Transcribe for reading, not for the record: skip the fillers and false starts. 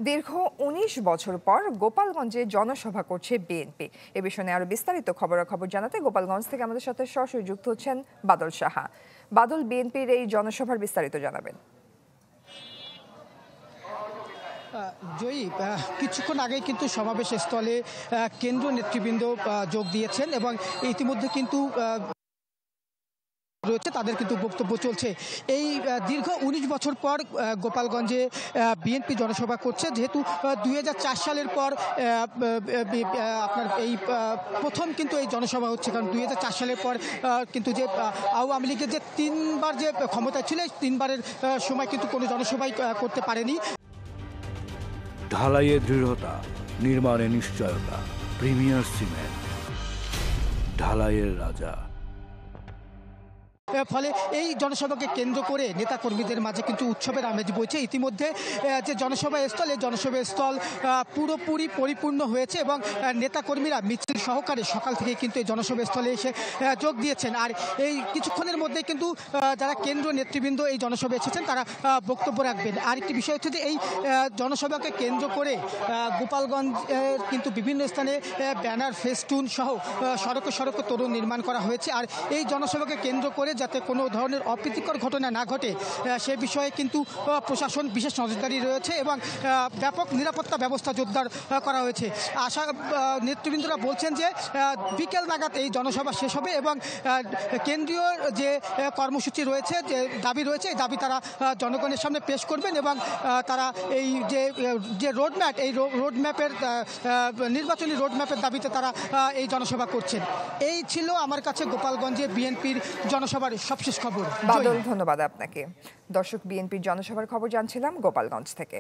দীর্ঘ ১৯ বছর পর গোপালগঞ্জে জনসভা করছে বিএনপি। এ বিষয়ে আরো বিস্তারিত খবরাখবর জানাতে গোপালগঞ্জ থেকে আমাদের সাথে সরাসরি যুক্ত হচ্ছেন বাদল সাহা। বাদল, বিএনপির এই জনসভার বিস্তারিত জানাবেন। জয়ী, কিছুক্ষণ আগে কিন্তু সমাবেশ স্থলে কেন্দ্রীয় নেতৃবৃন্দ যোগ দিয়েছেন এবং ইতিমধ্যে কিন্তু রয়েছে তাদের কিন্তু বক্তব্য চলছে। এই দীর্ঘ ১৯ বছর পর গোপালগঞ্জে বিএনপি জনসভা করছে, যেহেতু ২০০৪ সালের পর আপনার এই প্রথম কিন্তু এই জনসভা হচ্ছে। কারণ ২০০৪ সালের পর কিন্তু যে আওয়ামী লীগের যে তিনবার যে ক্ষমতা ছিল, তিনবারের সময় কিন্তু কোনো জনসভাই করতে পারেনি। ঢালাইয়ে দৃঢ়তা, নির্মাণে নিশ্চয়তা, প্রিমিয়ার সিমেন্ট, ঢালাইয়ের রাজা। ফলে এই জনসভাকে কেন্দ্র করে নেতাকর্মীদের মাঝে কিন্তু উৎসবের আমেজ বইছে। ইতিমধ্যে যে জনসভা স্থল, এই জনসভা স্থল পুরোপুরি পরিপূর্ণ হয়েছে এবং নেতাকর্মীরা মিছিল সহকারে সকাল থেকে কিন্তু এই জনসভা স্থলে এসে যোগ দিয়েছেন। আর এই কিছুক্ষণের মধ্যে কিন্তু যারা কেন্দ্রীয় নেতৃবৃন্দ এই জনসভায় এসেছেন তারা বক্তব্য রাখবেন। আর একটি বিষয় হচ্ছে যে এই জনসভাকে কেন্দ্র করে গোপালগঞ্জের কিন্তু বিভিন্ন স্থানে ব্যানার, ফেস্টুন সহ সড়কে সড়কে তোরণ নির্মাণ করা হয়েছে। আর এই জনসভাকে কেন্দ্র করে যাতে কোনো ধরনের অপ্রীতিকর ঘটনা না ঘটে সে বিষয়ে কিন্তু প্রশাসন বিশেষ নজরদারি রয়েছে এবং ব্যাপক নিরাপত্তা ব্যবস্থা জোরদার করা হয়েছে। নেতৃবৃন্দরা বলছেন যে বিকেল নাগাদ এই জনসভা শেষ হবে এবং কেন্দ্রীয় যে কর্মসূচি রয়েছে, যে দাবি রয়েছে, এই দাবি তারা জনগণের সামনে পেশ করবেন এবং তারা এই যে রোডম্যাপ, এই রোডম্যাপের নির্বাচনী রোডম্যাপের দাবিতে তারা এই জনসভা করছেন। এই ছিল আমার কাছে গোপালগঞ্জে বিএনপির জনসভার সবশেষ খবর। বাদল, ধন্যবাদ আপনাকে। দর্শক, বিএনপির জনসভার খবর জানছিলাম গোপালগঞ্জ থেকে।